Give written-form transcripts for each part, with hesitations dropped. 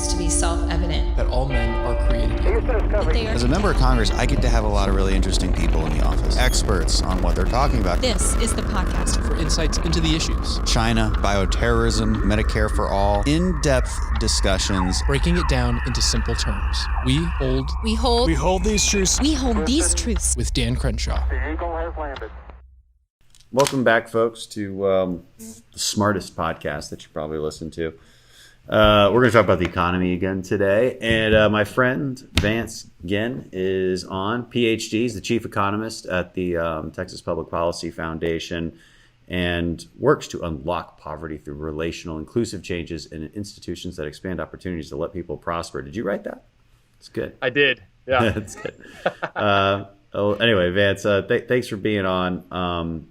appears to be self-evident. That all men are created equal. As a member of Congress, I get to have a lot of really interesting people in the office. Experts on what they're talking about. This is the podcast For insights into the issues. China, bioterrorism, Medicare for all. In-depth discussions. Breaking it down into simple terms. We hold these truths. We hold these truths. with Dan Crenshaw. The Eagle has landed. Welcome back, folks, to the smartest podcast that you probably listen to. We're going to talk about the economy again today. And my friend Vance Ginn is on. PhD. He's the chief economist at the Texas Public Policy Foundation and works to unlock poverty through relational, inclusive changes in institutions that expand opportunities to let people prosper. Did you write that? It's good. I did. Yeah. That's good. Anyway, Vance, thanks for being on.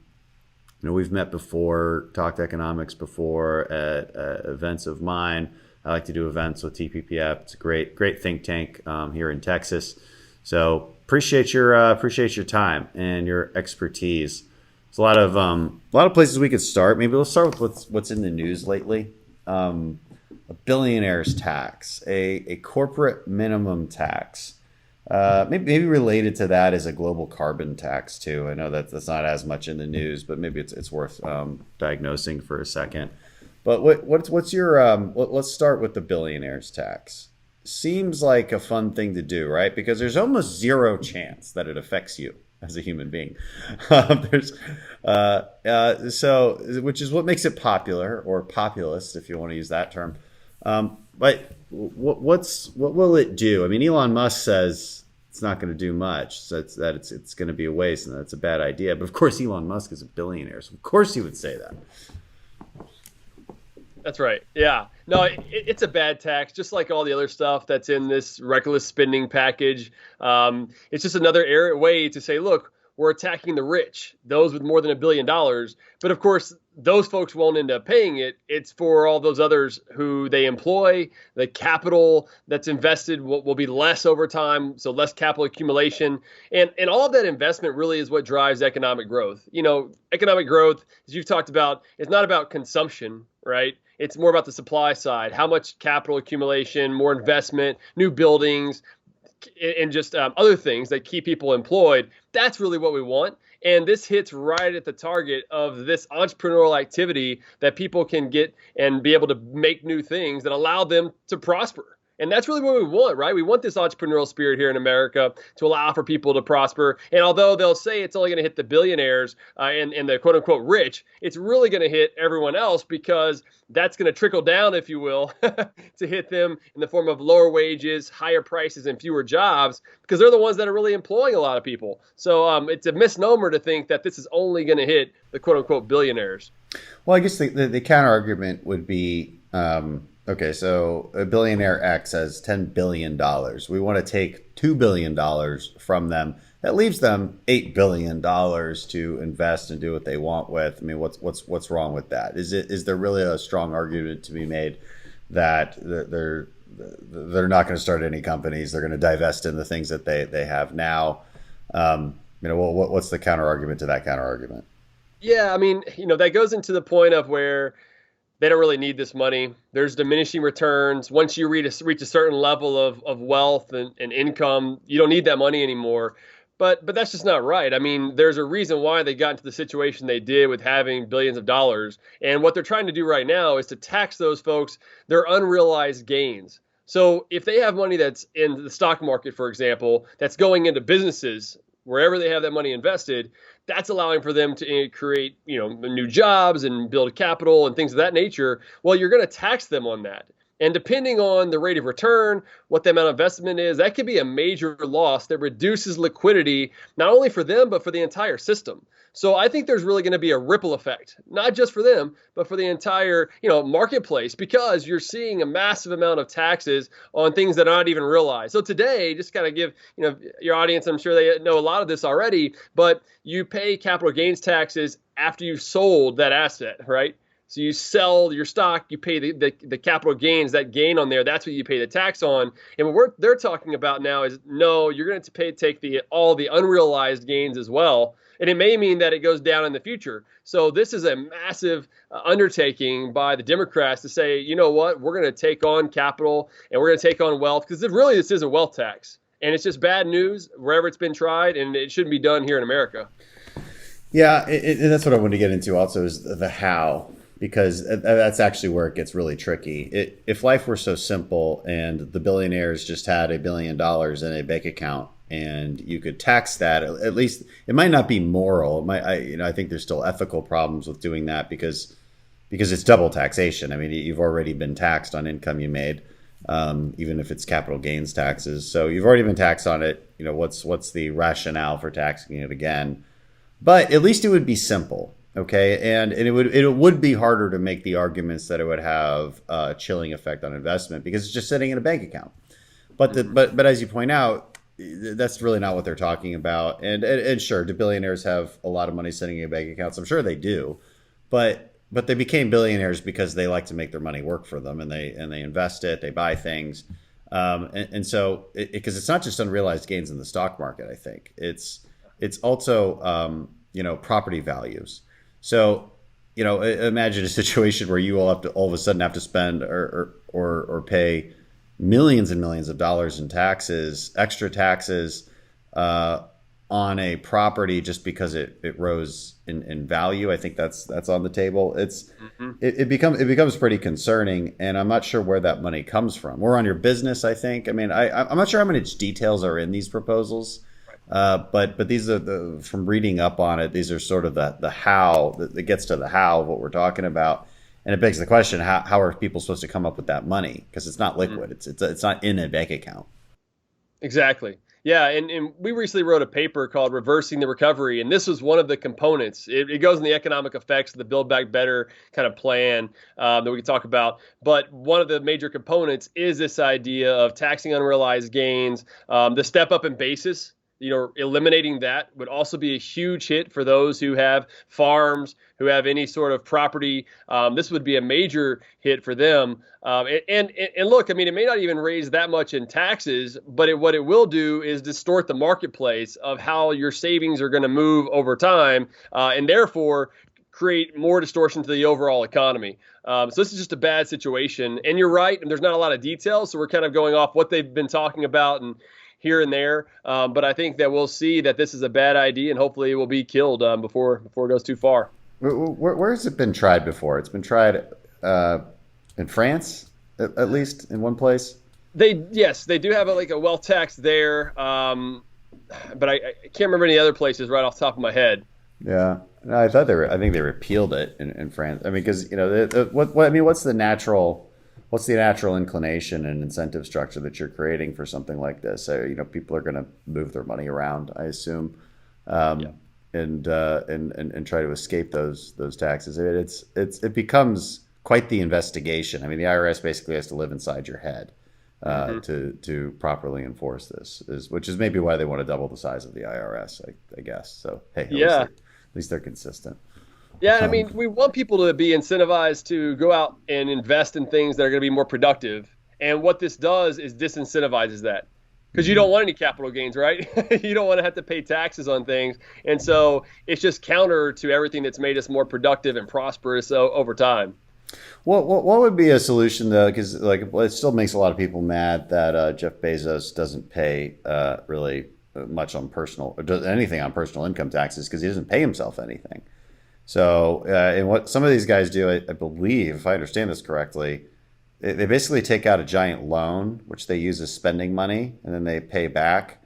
We've met before, talked economics before at events of mine. I like to do events with TPPF. It's a great think tank here in Texas. So appreciate your time and your expertise. There's a lot of places we could start. Maybe let's start with what's in the news lately. A billionaire's tax, a corporate minimum tax. Maybe related to that is a global carbon tax too. I know that's not as much in the news, but maybe it's worth diagnosing for a second. But what's your let's start with the billionaire's tax. Seems like a fun thing to do, right? Because there's almost zero chance that it affects you as a human being. So which is what makes it popular or populist, if you want to use that term. But what will it do? I mean, Elon Musk says it's not going to do much. So it's going to be a waste, and that's a bad idea. But of course, Elon Musk is a billionaire, so of course he would say that. That's right. Yeah. No, it's a bad tax, just like all the other stuff that's in this reckless spending package. It's just another way to say, look, we're attacking the rich, those with more than $1 billion. But of course, those folks won't end up paying it. It's for all those others who they employ. The capital that's invested will be less over time, so less capital accumulation. And all of that investment really is what drives economic growth. Economic growth, as you've talked about, is not about consumption, right? It's more about the supply side, how much capital accumulation, more investment, new buildings, and just other things that keep people employed. That's really what we want. And this hits right at the target of this entrepreneurial activity that people can get and be able to make new things that allow them to prosper. And that's really what we want, right? We want this entrepreneurial spirit here in America to allow for people to prosper. And although they'll say it's only going to hit the billionaires and the quote unquote rich, it's really going to hit everyone else because that's going to trickle down, if you will, to hit them in the form of lower wages, higher prices, and fewer jobs, because they're the ones that are really employing a lot of people. So it's a misnomer to think that this is only going to hit the quote unquote billionaires. Well, I guess the counter argument would be, okay, so a billionaire X has $10 billion. We want to take $2 billion from them. That leaves them $8 billion to invest and do what they want with. I mean, what's wrong with that? Is there really a strong argument to be made that they're not going to start any companies? They're going to divest in the things that they have now. What's the counter argument to that counter argument? Yeah, I mean, that goes into the point of where they don't really need this money. There's diminishing returns. Once you reach a certain level of wealth and income, you don't need that money anymore. But that's just not right. I mean, there's a reason why they got into the situation they did with having billions of dollars. And what they're trying to do right now is to tax those folks, their unrealized gains. So if they have money that's in the stock market, for example, that's going into businesses, wherever they have that money invested, that's allowing for them to create, new jobs and build capital and things of that nature. Well, you're going to tax them on that. And depending on the rate of return, what the amount of investment is, that could be a major loss that reduces liquidity, not only for them, but for the entire system. So I think there's really going to be a ripple effect, not just for them, but for the entire, marketplace, because you're seeing a massive amount of taxes on things that are not even realized. So today, just kind of give, your audience, I'm sure they know a lot of this already, but you pay capital gains taxes after you've sold that asset, right? So you sell your stock, you pay the capital gains, that gain on there, that's what you pay the tax on. And what they're talking about now is, no, you're going to take all the unrealized gains as well. And it may mean that it goes down in the future. So this is a massive undertaking by the Democrats to say, you know what, we're going to take on capital and we're going to take on wealth, because really this is a wealth tax. And it's just bad news wherever it's been tried, and it shouldn't be done here in America. Yeah, and that's what I wanted to get into also, is the how, because that's actually where it gets really tricky. If life were so simple and the billionaires just had $1 billion in a bank account and you could tax that, at least it might not be moral. It might, I think there's still ethical problems with doing that because it's double taxation. I mean, you've already been taxed on income you made, even if it's capital gains taxes. So you've already been taxed on it. You know, what's the rationale for taxing it again? But at least it would be simple, okay? And it would be harder to make the arguments that it would have a chilling effect on investment because it's just sitting in a bank account. But but as you point out, that's really not what they're talking about. And sure, do billionaires have a lot of money sitting in bank accounts? I'm sure they do, but they became billionaires because they like to make their money work for them, and they invest it, they buy things, and so because it's not just unrealized gains in the stock market. I think it's also property values. So imagine a situation where you all of a sudden have to spend or pay millions and millions of dollars in taxes, extra taxes, on a property just because it rose in value. I think that's on the table. It becomes pretty concerning, and I'm not sure where that money comes from. Or on your business, I think. I mean, I'm not sure how many details are in these proposals, but these are from reading up on it. These are sort of the how that gets to the how of what we're talking about. And it begs the question: how are people supposed to come up with that money? Because it's not liquid. It's not in a bank account. Exactly. Yeah, and we recently wrote a paper called Reversing the Recovery, and this was one of the components. It goes in the economic effects of the Build Back Better kind of plan that we can talk about. But one of the major components is this idea of taxing unrealized gains, the step up in basis. Eliminating that would also be a huge hit for those who have farms, who have any sort of property. This would be a major hit for them. And look, I mean, it may not even raise that much in taxes, but what it will do is distort the marketplace of how your savings are going to move over time, and therefore create more distortion to the overall economy. So this is just a bad situation. And you're right, and there's not a lot of details, so we're kind of going off what they've been talking about and here and there. But I think that we'll see that this is a bad idea, and hopefully it will be killed before it goes too far. Where has it been tried before? It's been tried in France, at least in one place. They do have a wealth tax there, but I can't remember any other places right off the top of my head. Yeah, no, I think they repealed it in France. I mean, because what's the natural inclination and incentive structure that you're creating for something like this? So, people are going to move their money around, I assume, and try to escape those taxes. It becomes quite the investigation. I mean, the IRS basically has to live inside your head to properly enforce this, which is maybe why they want to double the size of the IRS, I guess. So hey, at least they're consistent. Yeah, I mean, we want people to be incentivized to go out and invest in things that are going to be more productive. And what this does is disincentivizes that, because you don't want any capital gains, right? You don't want to have to pay taxes on things. And so it's just counter to everything that's made us more productive and prosperous over time. What would be a solution, though? Because it still makes a lot of people mad that Jeff Bezos doesn't pay really much on personal, or does anything on personal income taxes, because he doesn't pay himself anything. So, and what some of these guys do, I believe, if I understand this correctly, they basically take out a giant loan, which they use as spending money, and then they pay back,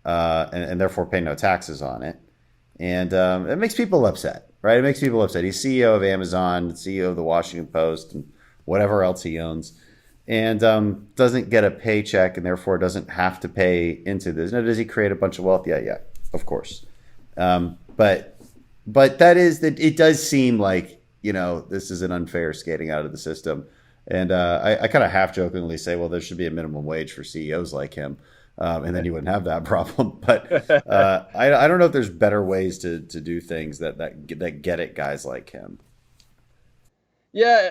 and therefore pay no taxes on it. And it makes people upset, right? It makes people upset. He's CEO of Amazon, CEO of the Washington Post, and whatever else he owns, and doesn't get a paycheck, and therefore doesn't have to pay into this. Now, does he create a bunch of wealth? Yeah, of course. But it does seem like, this is an unfair skating out of the system. And I kind of half jokingly say, well, there should be a minimum wage for CEOs like him. And then you wouldn't have that problem. But I don't know if there's better ways to do things that get at guys like him. Yeah,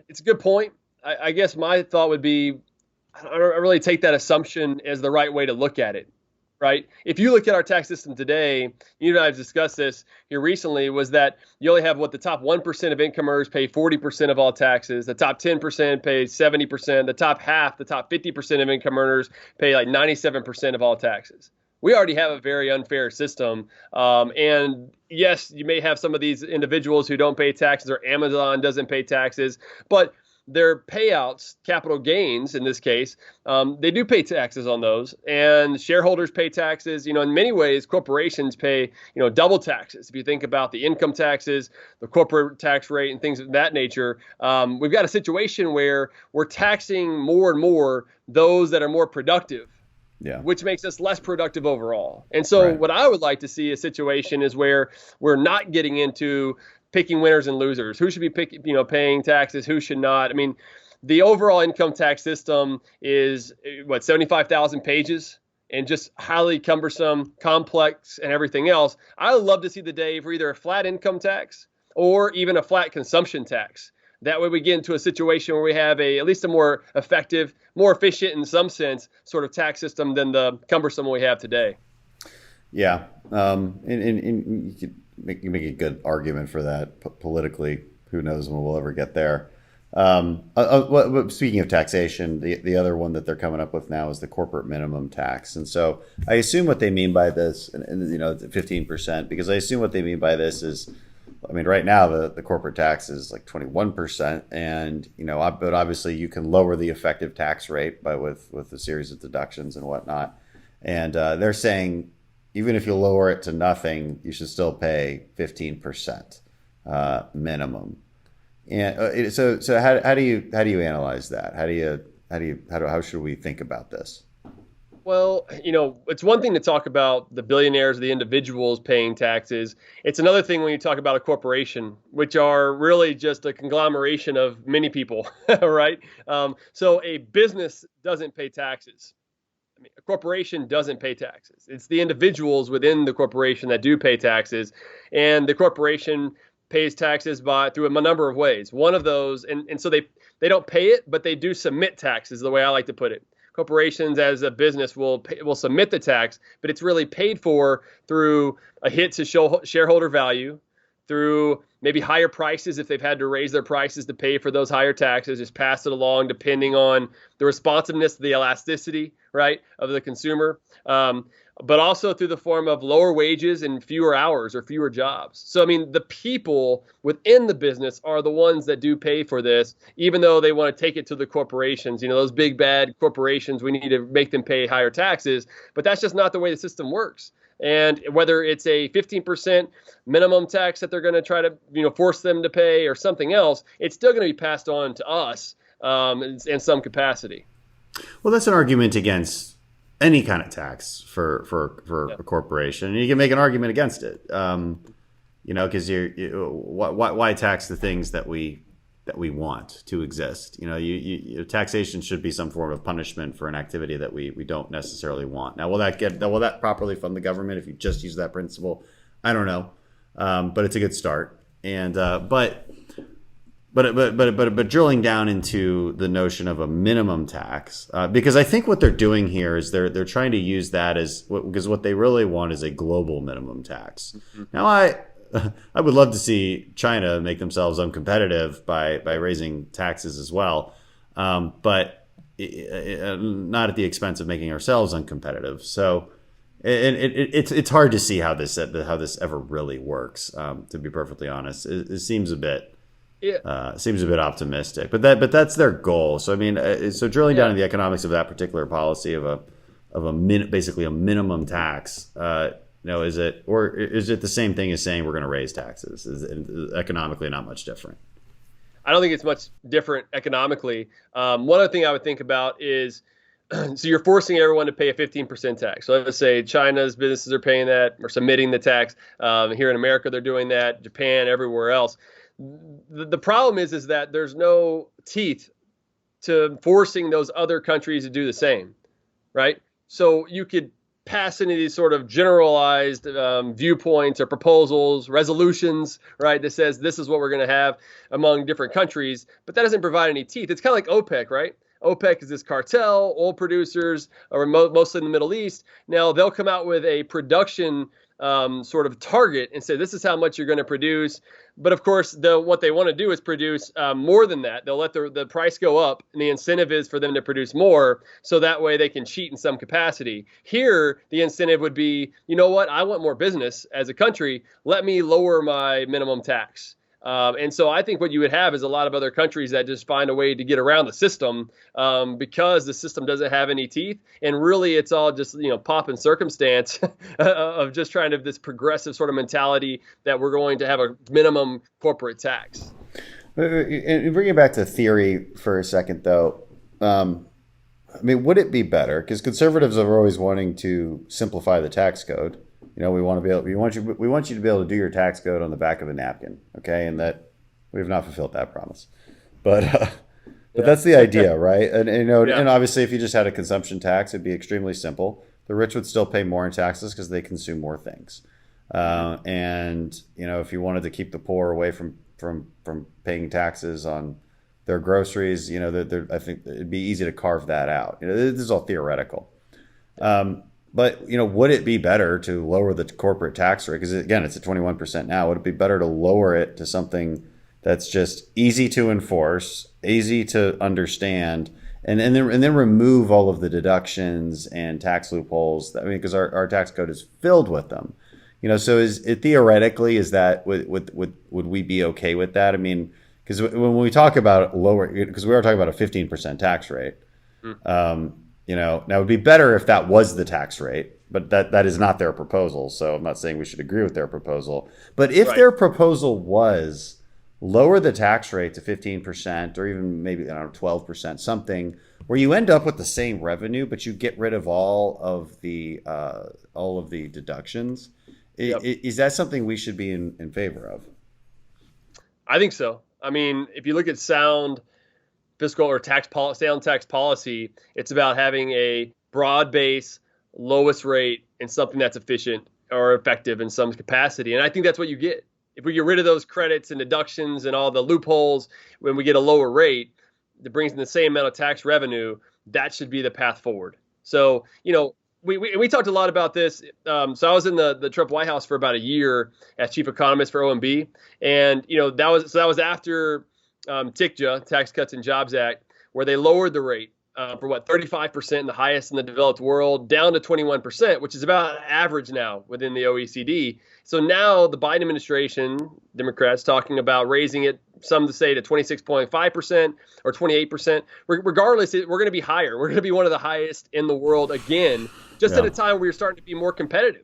it's a good point. I guess my thought would be, I don't really take that assumption as the right way to look at it. right? If you look at our tax system today, you and I have discussed this here recently, was that you only have the top 1% of income earners pay 40% of all taxes, the top 10% pay 70%, the top 50% of income earners pay like 97% of all taxes. We already have a very unfair system. And yes, you may have some of these individuals who don't pay taxes, or Amazon doesn't pay taxes, but their payouts, capital gains in this case, they do pay taxes on those, and shareholders pay taxes. In many ways, corporations pay, double taxes. If you think about the income taxes, the corporate tax rate, and things of that nature, we've got a situation where we're taxing more and more those that are more productive. Yeah. Which makes us less productive overall. And so What I would like to see a situation is where we're not getting into picking winners and losers. Who should be paying taxes? Who should not? I mean, the overall income tax system is 75,000 pages and just highly cumbersome, complex, and everything else. I would love to see the day for either a flat income tax or even a flat consumption tax. That way we get into a situation where we have at least a more effective, more efficient in some sense sort of tax system than the cumbersome one we have today. Yeah. And you could make a good argument for that politically. Who knows when we'll ever get there. Speaking of taxation, the other one that they're coming up with now is the corporate minimum tax. And so I assume what they mean by this, and 15%, because I assume what they mean by this is, right now the corporate tax is like 21%, and but obviously you can lower the effective tax rate with a series of deductions and whatnot. And they're saying even if you lower it to nothing, you should still pay 15% minimum. And so how do you analyze that? How should we think about this? Well, it's one thing to talk about the billionaires, the individuals paying taxes. It's another thing when you talk about a corporation, which are really just a conglomeration of many people, right? So a business doesn't pay taxes. A corporation doesn't pay taxes. It's the individuals within the corporation that do pay taxes, and the corporation pays taxes through a number of ways. One of those, and so they don't pay it, but they do submit taxes, the way I like to put it. Corporations as a business will submit the tax, but it's really paid for through a hit to shareholder value, through maybe higher prices if they've had to raise their prices to pay for those higher taxes, just pass it along depending on the responsiveness, the elasticity, right, of the consumer. But also through the form of lower wages and fewer hours or fewer jobs. So, the people within the business are the ones that do pay for this, even though they want to take it to the corporations. Those big, bad corporations, we need to make them pay higher taxes. But that's just not the way the system works. And whether it's a 15% minimum tax that they're going to try to, force them to pay or something else, it's still going to be passed on to us in some capacity. Well, that's an argument against any kind of tax for a corporation, and you can make an argument against it. Because why tax the things that we want to exist? Taxation should be some form of punishment for an activity that we don't necessarily want. Now, will that properly fund the government if you just use that principle? I don't know, but it's a good start. And But drilling down into the notion of a minimum tax, because I think what they're doing here is they're trying to use that because what they really want is a global minimum tax. Mm-hmm. Now, I would love to see China make themselves uncompetitive by raising taxes as well, but not at the expense of making ourselves uncompetitive. So, it's hard to see how this ever really works. To be perfectly honest, it seems a bit. Yeah. Seems a bit optimistic, but that's their goal. So so drilling down into the economics of that particular policy of basically a minimum tax. Is it the same thing as saying we're going to raise taxes? Is it economically not much different? I don't think it's much different economically. One other thing I would think about is, so you're forcing everyone to pay a 15% tax. So let's say China's businesses are paying that or submitting the tax. Here in America, they're doing that. Japan, everywhere else. The problem is that there's no teeth to forcing those other countries to do the same, right? So you could pass any of these sort of generalized viewpoints or proposals, resolutions, right, that says this is what we're going to have among different countries, but that doesn't provide any teeth. It's kind of like OPEC, right? OPEC is this cartel, oil producers are mostly in the Middle East. Now they'll come out with a production sort of target and say, this is how much you're going to produce. But of course, what they want to do is produce more than that. They'll let the price go up, and the incentive is for them to produce more, so that way they can cheat in some capacity. Here, the incentive would be, you know what, I want more business as a country. Let me lower my minimum tax. And so I think what you would have is a lot of other countries that just find a way to get around the system because the system doesn't have any teeth. And really, it's all just, pop and circumstance of just trying to have this progressive sort of mentality that we're going to have a minimum corporate tax. And bringing it back to theory for a second, though, would it be better? Because conservatives are always wanting to simplify the tax code. We want you to be able to do your tax code on the back of a napkin, okay? And that we have not fulfilled that promise, but that's the idea, right? And obviously, if you just had a consumption tax, it'd be extremely simple. The rich would still pay more in taxes because they consume more things, and if you wanted to keep the poor away from paying taxes on their groceries, I think it'd be easy to carve that out. This is all theoretical. But, would it be better to lower the corporate tax rate? Because, again, it's at 21% now. Would it be better to lower it to something that's just easy to enforce, easy to understand, and then remove all of the deductions and tax loopholes? Because our tax code is filled with them. So theoretically, would we be okay with that? Because when we talk about lower, because we are talking about a 15% tax rate, now it would be better if that was the tax rate, but that is not their proposal. So I'm not saying we should agree with their proposal. But if their proposal was lower the tax rate to 15% or even maybe 12%, something where you end up with the same revenue, but you get rid of all of the deductions, is that something we should be in favor of? I think so. If you look at sound fiscal or sound tax policy, it's about having a broad base, lowest rate, and something that's efficient or effective in some capacity. And I think that's what you get. If we get rid of those credits and deductions and all the loopholes, when we get a lower rate that brings in the same amount of tax revenue, that should be the path forward. So, we talked a lot about this. So I was in the Trump White House for about a year as chief economist for OMB. And, that was after TICJA, Tax Cuts and Jobs Act, where they lowered the rate for 35%, the highest in the developed world, down to 21%, which is about average now within the OECD. So now the Biden administration, Democrats, talking about raising it, some to say to 26.5% or 28%. Regardless, we're going to be higher. We're going to be one of the highest in the world again, just at a time where we're starting to be more competitive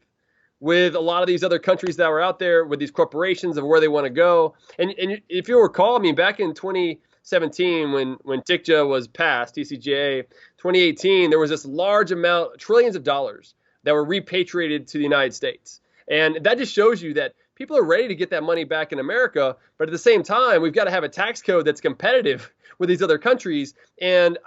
with a lot of these other countries that were out there with these corporations of where they want to go. And if you recall, back in 2017 when TICJA was passed, TCJA, 2018, there was this large amount, trillions of dollars that were repatriated to the United States. And that just shows you that people are ready to get that money back in America. But at the same time, we've got to have a tax code that's competitive with these other countries. And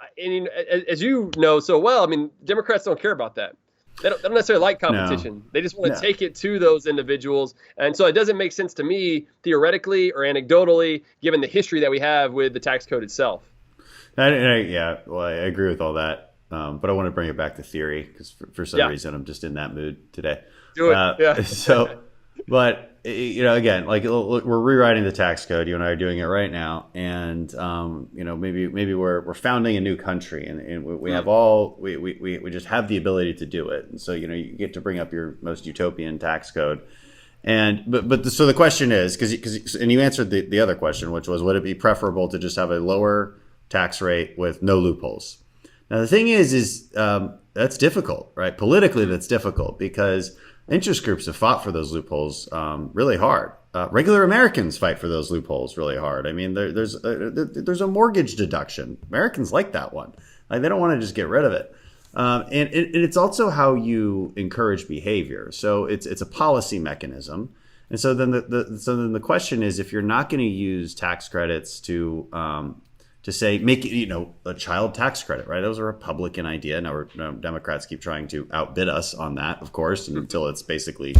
as you know so well, Democrats don't care about that. They don't necessarily like competition. No. They just want to take it to those individuals. And so it doesn't make sense to me, theoretically or anecdotally, given the history that we have with the tax code itself. I agree with all that. But I want to bring it back to theory because for some reason I'm just in that mood today. Do it. But again, look, we're rewriting the tax code. You and I are doing it right now, and maybe we're founding a new country, and we have we just have the ability to do it. And so you get to bring up your most utopian tax code, so the question is because you answered the other question, which was, would it be preferable to just have a lower tax rate with no loopholes? Now the thing is that's difficult, right? Politically, that's difficult because interest groups have fought for those loopholes really hard. Regular Americans fight for those loopholes really hard. There's a mortgage deduction. Americans like that one. They don't want to just get rid of it. And it's also how you encourage behavior. So it's a policy mechanism. And so then the question is, if you're not going to use tax credits to say make it, a child tax credit, right? That was a Republican idea. Now Democrats keep trying to outbid us on that, of course, until it's basically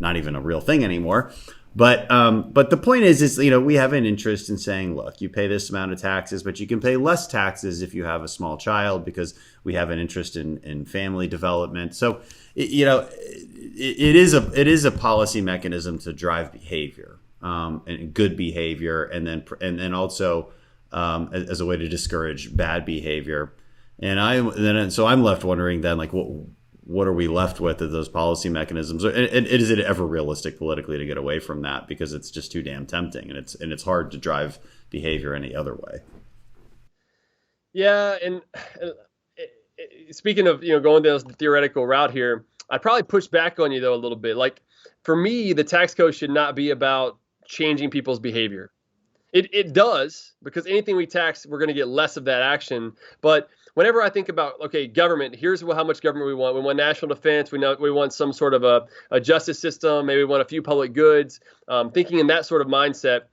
not even a real thing anymore. But the point is, we have an interest in saying, look, you pay this amount of taxes, but you can pay less taxes if you have a small child, because we have an interest in family development. So, it is a policy mechanism to drive behavior, and good behavior, and then also as a way to discourage bad behavior. So I'm left wondering then, like, what are we left with of those policy mechanisms? And is it ever realistic politically to get away from that? Because it's just too damn tempting, and it's hard to drive behavior any other way. Yeah, and speaking of going down the theoretical route here, I'd probably push back on you though a little bit. Like, for me, the tax code should not be about changing people's behavior. It does, because anything we tax, we're going to get less of that action. But whenever I think about, okay, government, here's how much government we want. We want national defense. We want some sort of a justice system. Maybe we want a few public goods. Thinking in that sort of mindset,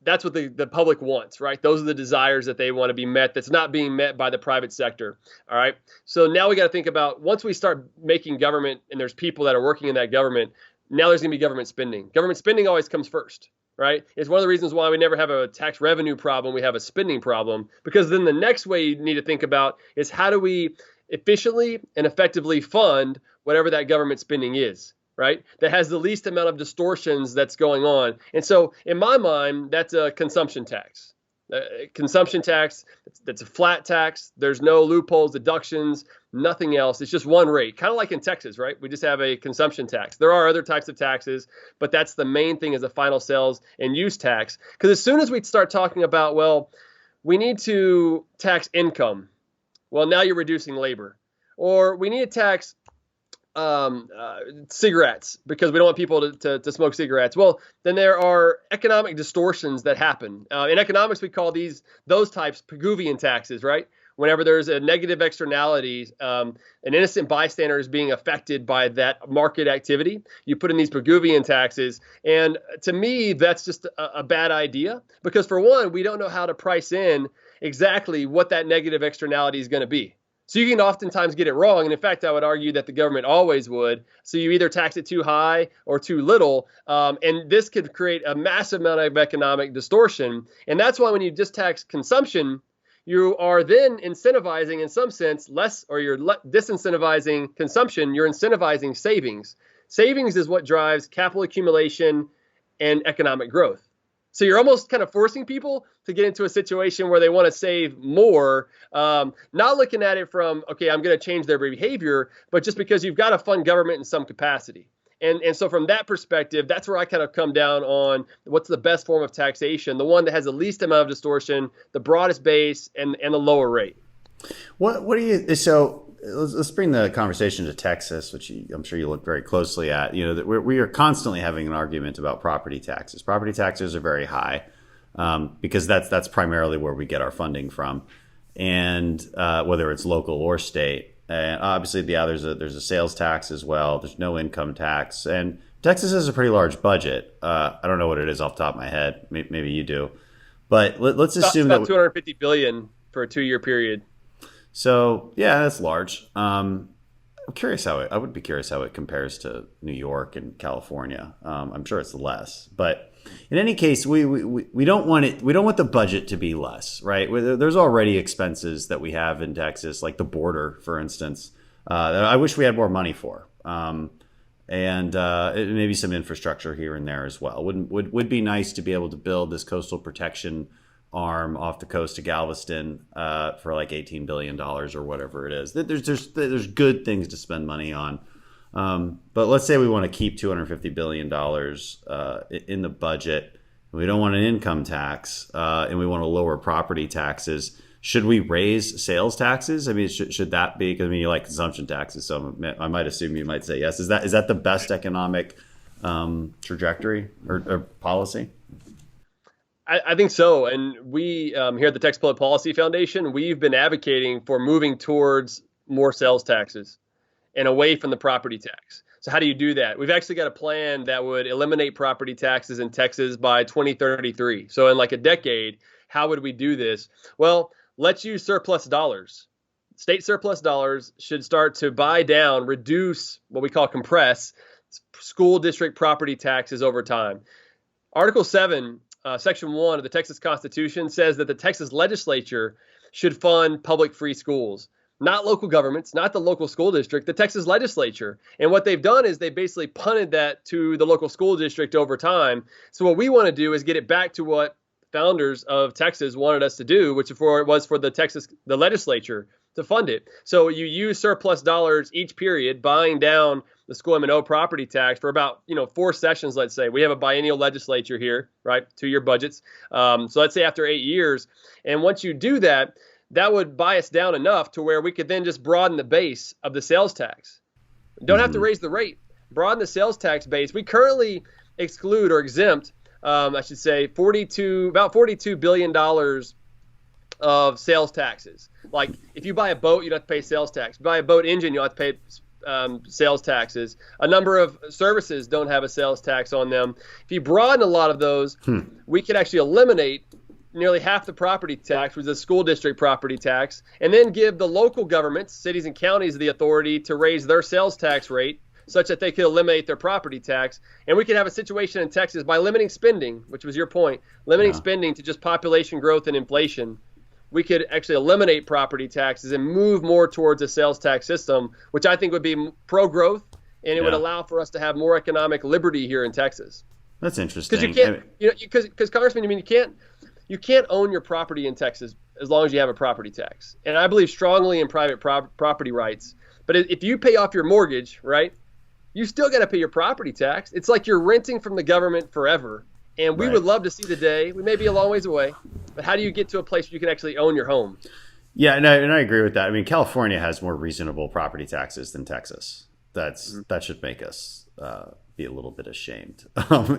that's what the public wants, right? Those are the desires that they want to be met. That's not being met by the private sector. All right. So now we got to think about, once we start making government, and there's people that are working in that government, now there's going to be government spending. Government spending always comes first. Right? It's one of the reasons why we never have a tax revenue problem. We have a spending problem, because then the next way you need to think about is, how do we efficiently and effectively fund whatever that government spending is, right? That has the least amount of distortions that's going on. And so in my mind, that's a consumption tax. Consumption tax, that's a flat tax. There's no loopholes, deductions, nothing else. It's just one rate, kind of like in Texas, right? We just have a consumption tax. There are other types of taxes, but that's the main thing, is a final sales and use tax. Because as soon as we start talking about, well, we need to tax income, well, now you're reducing labor. Or we need to tax cigarettes, because we don't want people to smoke cigarettes. Well, then there are economic distortions that happen. In economics, we call those types Pigouvian taxes, right? Whenever there's a negative externality, an innocent bystander is being affected by that market activity, you put in these Pigouvian taxes. And to me, that's just a bad idea, because for one, we don't know how to price in exactly what that negative externality is going to be. So you can oftentimes get it wrong. And in fact, I would argue that the government always would. So you either tax it too high or too little. And this could create a massive amount of economic distortion. And that's why when you just tax consumption, you are then incentivizing, in some sense, less, or you're disincentivizing consumption, you're incentivizing savings. Savings is what drives capital accumulation and economic growth. So you're almost kind of forcing people to get into a situation where they want to save more, not looking at it from, okay, I'm going to change their behavior, but just because you've got to fund government in some capacity. And so from that perspective, that's where I kind of come down on what's the best form of taxation, the one that has the least amount of distortion, the broadest base, and the lower rate. So let's bring the conversation to Texas, which I'm sure you look very closely at. That we are constantly having an argument about property taxes. Property taxes are very high, because that's primarily where we get our funding from, and whether it's local or state. And obviously, there's a sales tax as well. There's no income tax, and Texas has a pretty large budget. I don't know what it is off the top of my head. Maybe you do, but let's assume about $250 billion for a 2-year period. So yeah, that's large. I would be curious how it compares to New York and California. I'm sure it's less, but in any case, we don't want it. We don't want the budget to be less, right? There's already expenses that we have in Texas, like the border, for instance. That I wish we had more money for, and maybe some infrastructure here and there as well. Would be nice to be able to build this coastal protection arm off the coast of Galveston for like $18 billion or whatever it is. There's good things to spend money on. But let's say we want to keep $250 billion in the budget. We don't want an income tax, and we want to lower property taxes. Should we raise sales taxes? I mean, should that be? Because you like consumption taxes, so I might assume you might say yes. Is that the best economic trajectory or policy? I think so. And we here at the Texas Public Policy Foundation, we've been advocating for moving towards more sales taxes and away from the property tax. So how do you do that? We've actually got a plan that would eliminate property taxes in Texas by 2033. So in like a decade, how would we do this? Well, let's use surplus dollars. State surplus dollars should start to buy down, reduce, what we call compress, school district property taxes over time. Article 7, Section 1 of the Texas Constitution says that the Texas legislature should fund public free schools, not local governments, not the local school district, the Texas legislature. And what they've done is they basically punted that to the local school district over time. So what we want to do is get it back to what founders of Texas wanted us to do, which was for the legislature to fund it. So you use surplus dollars each period, buying down the school M&O property tax for about 4 sessions. Let's say we have a biennial legislature here, right? 2-year budgets. So let's say after 8 years, and once you do that, that would buy us down enough to where we could then just broaden the base of the sales tax. Don't have to raise the rate. Broaden the sales tax base. We currently exclude or exempt, I should say, about $42 billion of sales taxes. Like if you buy a boat, you don't have to pay sales tax. If you buy a boat engine, you don't have to pay sales taxes. A number of services don't have a sales tax on them. If you broaden a lot of those, we could actually eliminate nearly half the property tax, which is the school district property tax, and then give the local governments, cities and counties, the authority to raise their sales tax rate such that they could eliminate their property tax. And we could have a situation in Texas by limiting spending, which was your point, limiting spending to just population growth and inflation. We could actually eliminate property taxes and move more towards a sales tax system, which I think would be pro-growth, and it would allow for us to have more economic liberty here in Texas. That's interesting. Because you can't, because Congressman, you can't own your property in Texas as long as you have a property tax. And I believe strongly in private property rights. But if you pay off your mortgage, right, you still got to pay your property tax. It's like you're renting from the government forever. And we would love to see the day. We may be a long ways away, but how do you get to a place where you can actually own your home? Yeah, and I agree with that. I mean, California has more reasonable property taxes than Texas. That should make us be a little bit ashamed.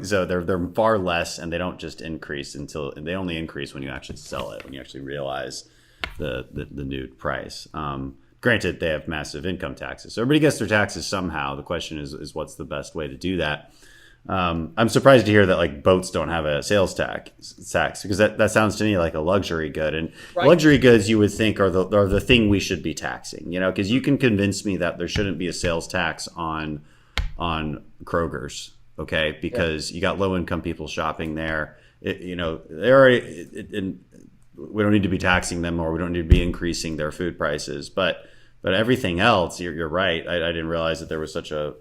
So they're far less, and they don't just increase they only increase when you actually sell it, when you actually realize the new price. Granted, they have massive income taxes, so everybody gets their taxes somehow. The question is what's the best way to do that? I'm surprised to hear that like boats don't have a sales tax because that sounds to me like a luxury good, and luxury goods you would think are the thing we should be taxing, because you can convince me that there shouldn't be a sales tax on Kroger's, okay, because you got low income people shopping there. We don't need to be taxing them, or we don't need to be increasing their food prices, but everything else, you're right. I didn't realize that there was such a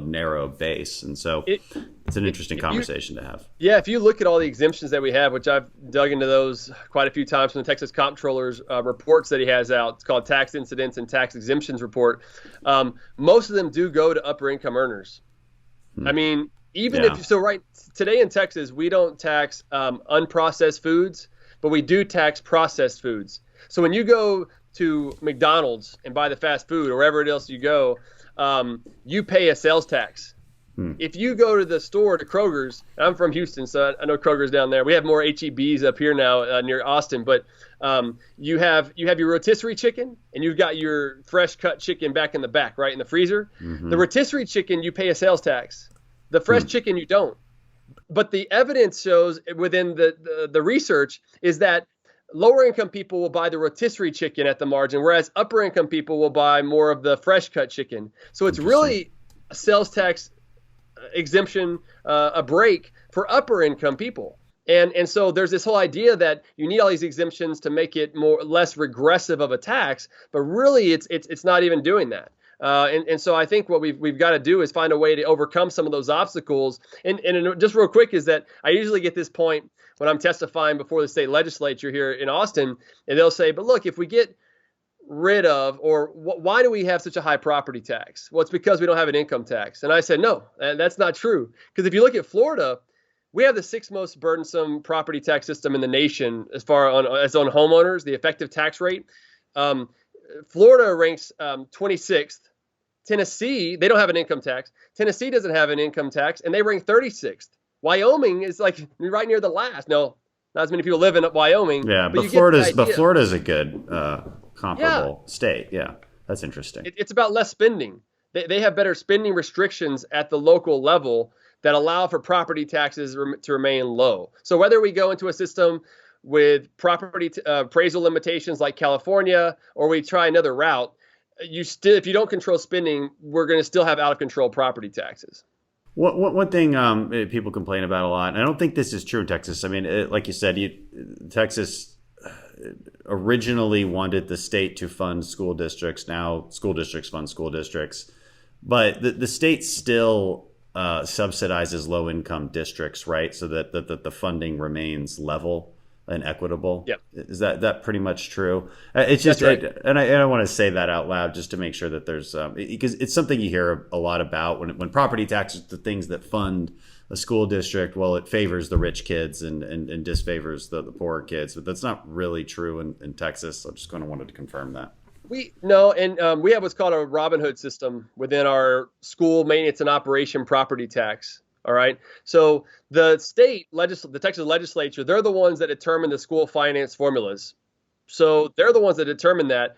narrow base, and so it's an interesting conversation to have. Yeah, if you look at all the exemptions that we have, which I've dug into those quite a few times from the Texas Comptroller's reports that he has out, it's called Tax Incidents and Tax Exemptions Report. Most of them do go to upper income earners. I mean, right today in Texas, we don't tax unprocessed foods, but we do tax processed foods. So when you go to McDonald's and buy the fast food or wherever else you go, you pay a sales tax. If you go to the store, to Kroger's, I'm from Houston, so I know Kroger's down there. We have more HEBs up here now near Austin, but you have your rotisserie chicken, and you've got your fresh cut chicken back in the back, right in the freezer. The rotisserie chicken, you pay a sales tax. The fresh chicken, you don't. But the evidence shows within the research is that lower income people will buy the rotisserie chicken at the margin, whereas upper income people will buy more of the fresh cut chicken. So it's really a sales tax exemption, a break for upper income people. And so there's this whole idea that you need all these exemptions to make it less regressive of a tax, but really it's not even doing that. And so I think what we've got to do is find a way to overcome some of those obstacles. And just real quick is that I usually get this point when I'm testifying before the state legislature here in Austin, and they'll say, but look, if we get rid of, or why do we have such a high property tax? Well, it's because we don't have an income tax. And I said, no, that's not true. Because if you look at Florida, we have the 6th most burdensome property tax system in the nation as on homeowners, the effective tax rate. Florida ranks 26th. Tennessee, they don't have an income tax. Tennessee doesn't have an income tax, and they rank 36th. Wyoming is like right near the last. No, not as many people live in Wyoming. Yeah, but Florida's a good comparable state. Yeah, that's interesting. It's about less spending. They have better spending restrictions at the local level that allow for property taxes to remain low. So whether we go into a system with property appraisal limitations like California, or we try another route, if you don't control spending, we're going to still have out of control property taxes. One thing people complain about a lot, and I don't think this is true in Texas. I mean, like you said, Texas originally wanted the state to fund school districts. Now school districts fund school districts. But the state still subsidizes low-income districts, right? So that the funding remains level and equitable. Yep. Is that pretty much true? It's just, That's right. and I want to say that out loud just to make sure that there's because it's something you hear a lot about when property taxes, the things that fund a school district. Well, it favors the rich kids and disfavors the poorer kids, but that's not really true in Texas. So I just kind of wanted to confirm that. We have what's called a Robin Hood system within our school maintenance and operation property tax. All right. So the the Texas legislature, they're the ones that determine the school finance formulas. So they're the ones that determine that.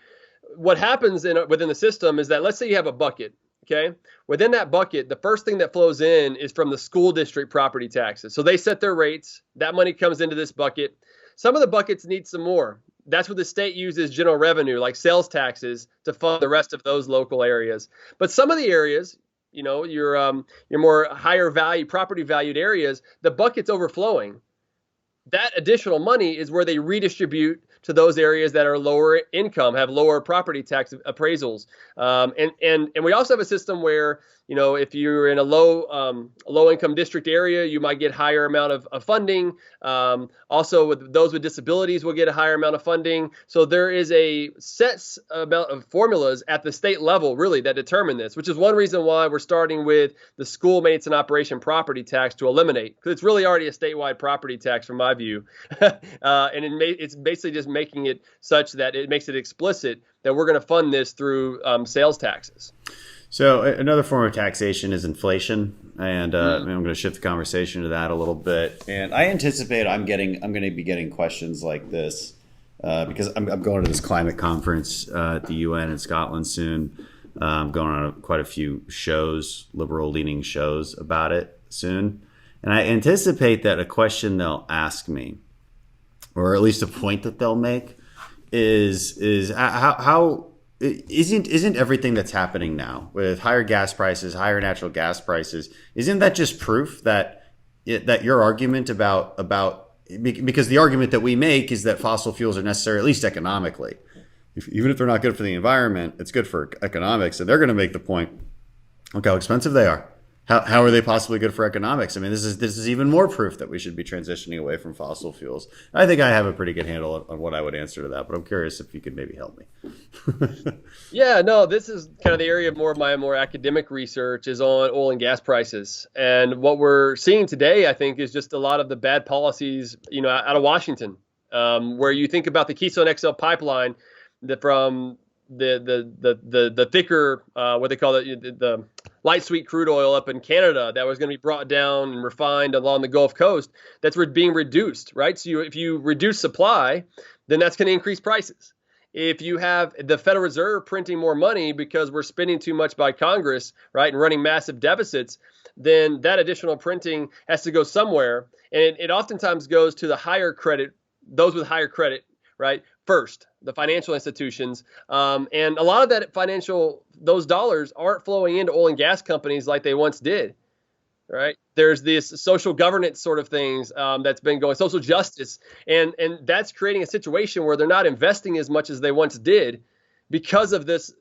What happens within the system is that, let's say you have a bucket. Okay. Within that bucket, the first thing that flows in is from the school district property taxes. So they set their rates. That money comes into this bucket. Some of the buckets need some more. That's what the state uses general revenue, like sales taxes, to fund the rest of those local areas. But some of the areas, your more higher value, property valued areas, the bucket's overflowing. That additional money is where they redistribute to those areas that are lower income, have lower property tax appraisals. And we also have a system where, if you're in a low income district area, you might get higher amount of funding. Also, with those with disabilities will get a higher amount of funding. So there is a set amount of formulas at the state level, really, that determine this, which is one reason why we're starting with the school maintenance and operation property tax to eliminate, because it's really already a statewide property tax from my view. And it's basically just making it such that it makes it explicit that we're going to fund this through sales taxes. So another form of taxation is inflation, and I'm going to shift the conversation to that a little bit. And I anticipate I'm going to be getting questions like this because I'm going to this climate conference at the UN in Scotland soon. I'm going on quite a few shows, liberal-leaning shows about it soon, and I anticipate that a question they'll ask me, or at least a point that they'll make, is how isn't everything that's happening now with higher gas prices, higher natural gas prices, isn't that just proof that your argument about because the argument that we make is that fossil fuels are necessary, at least economically, even if they're not good for the environment, it's good for economics, and they're going to make the point, look how expensive they are. How are they possibly good for economics? I mean, this is even more proof that we should be transitioning away from fossil fuels. I think I have a pretty good handle on what I would answer to that, but I'm curious if you could maybe help me. Yeah, no, this is kind of the area of my more academic research is on oil and gas prices. And what we're seeing today, I think, is just a lot of the bad policies, out of Washington, where you think about the Keystone XL pipeline from the thicker, what they call it, the light sweet crude oil up in Canada that was going to be brought down and refined along the Gulf Coast, that's being reduced, right? So if you reduce supply, then that's going to increase prices. If you have the Federal Reserve printing more money because we're spending too much by Congress, right, and running massive deficits, then that additional printing has to go somewhere. And it oftentimes goes to the higher credit, those with higher credit, right, first, the financial institutions. And a lot of that those dollars aren't flowing into oil and gas companies like they once did, right? There's this social governance sort of things that's been going, social justice, and that's creating a situation where they're not investing as much as they once did because of this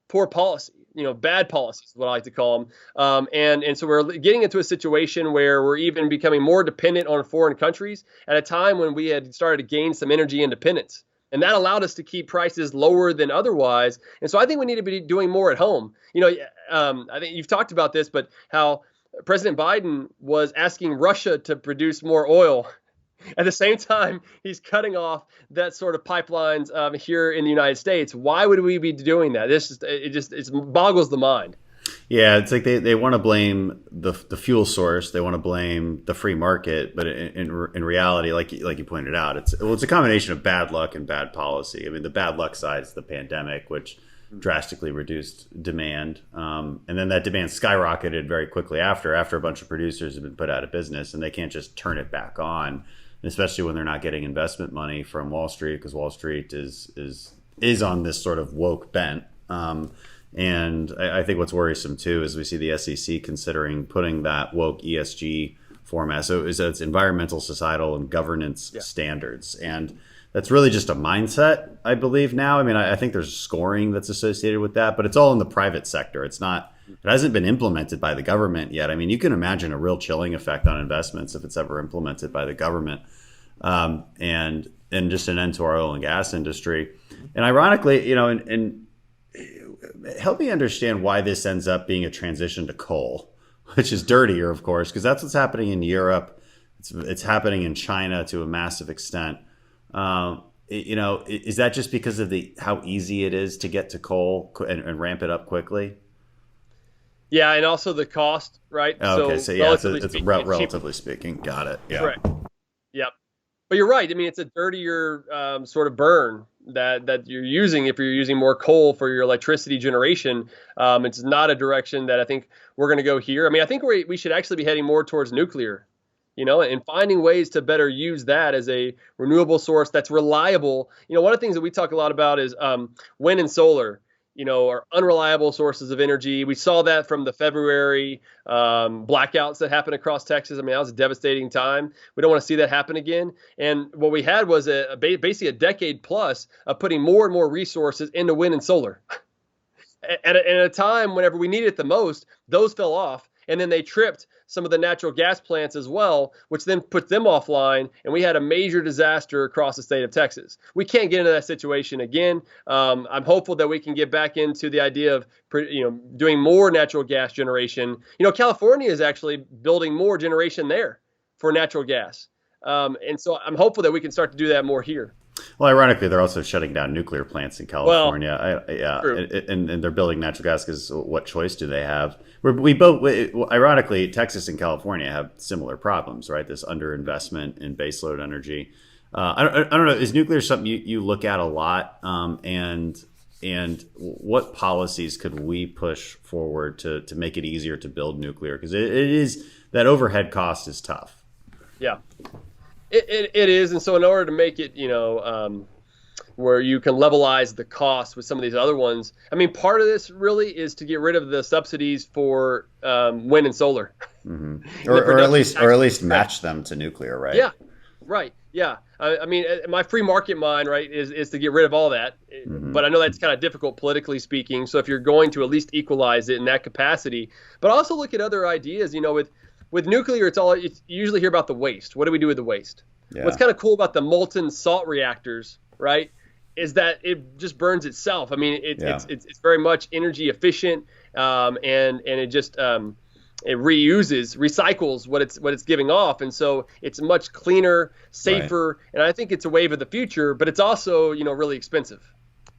poor policy, bad policies, what I like to call them. And so we're getting into a situation where we're even becoming more dependent on foreign countries at a time when we had started to gain some energy independence. And that allowed us to keep prices lower than otherwise. And so I think we need to be doing more at home. I think you've talked about this, but how President Biden was asking Russia to produce more oil. At the same time, he's cutting off that sort of pipelines here in the United States. Why would we be doing that? It boggles the mind. Yeah, it's like they want to blame the fuel source, they want to blame the free market, but in reality, like you pointed out, it's a combination of bad luck and bad policy. I mean, the bad luck side is the pandemic, which drastically reduced demand, and then that demand skyrocketed very quickly after a bunch of producers have been put out of business, and they can't just turn it back on, especially when they're not getting investment money from Wall Street, because Wall Street is on this sort of woke bent. And I think what's worrisome too is we see the SEC considering putting that woke ESG format. So it's environmental, societal, and governance standards. And that's really just a mindset, I believe now. I mean, I think there's scoring that's associated with that, but it's all in the private sector. It hasn't been implemented by the government yet. I mean, you can imagine a real chilling effect on investments if it's ever implemented by the government, and just an end to our oil and gas industry. And ironically, and help me understand why this ends up being a transition to coal, which is dirtier, of course, because that's what's happening in Europe. It's happening in China to a massive extent. Is that just because of how easy it is to get to coal and ramp it up quickly? Yeah, and also the cost, right? Okay, so yeah, relatively speaking. Got it. Yeah. Correct. Yep. But you're right. I mean, it's a dirtier sort of burn that you're using if you're using more coal for your electricity generation. It's not a direction that I think we're going to go here. I mean, I think we should actually be heading more towards nuclear, and finding ways to better use that as a renewable source that's reliable. One of the things that we talk a lot about is wind and solar. Are unreliable sources of energy. We saw that from the February blackouts that happened across Texas. I mean, that was a devastating time. We don't want to see that happen again. And what we had was basically a decade plus of putting more and more resources into wind and solar. At a time whenever we needed it the most, those fell off. And then they tripped some of the natural gas plants as well, which then put them offline. And we had a major disaster across the state of Texas. We can't get into that situation again. I'm hopeful that we can get back into the idea of, doing more natural gas generation. California is actually building more generation there for natural gas. And so I'm hopeful that we can start to do that more here. Well, ironically, they're also shutting down nuclear plants in California. True. And they're building natural gas because what choice do they have? Ironically, Texas and California have similar problems, right? This underinvestment in baseload energy. I don't know. Is nuclear something you look at a lot? And what policies could we push forward to make it easier to build nuclear? Because it is, that overhead cost is tough. Yeah. It is, and so in order to make it, where you can levelize the cost with some of these other ones, I mean, part of this really is to get rid of the subsidies for wind and solar, or at least match them to nuclear, right? Yeah, right. Yeah, I mean, my free market mind, right, is to get rid of all that, but I know that's kind of difficult politically speaking. So if you're going to at least equalize it in that capacity, but also look at other ideas, With nuclear, you usually hear about the waste. What do we do with the waste? Yeah. What's kind of cool about the molten salt reactors, right, is that it just burns itself. I mean, it's very much energy efficient, and it just it recycles what it's giving off, and so it's much cleaner, safer, right. And I think it's a wave of the future. But it's also really expensive.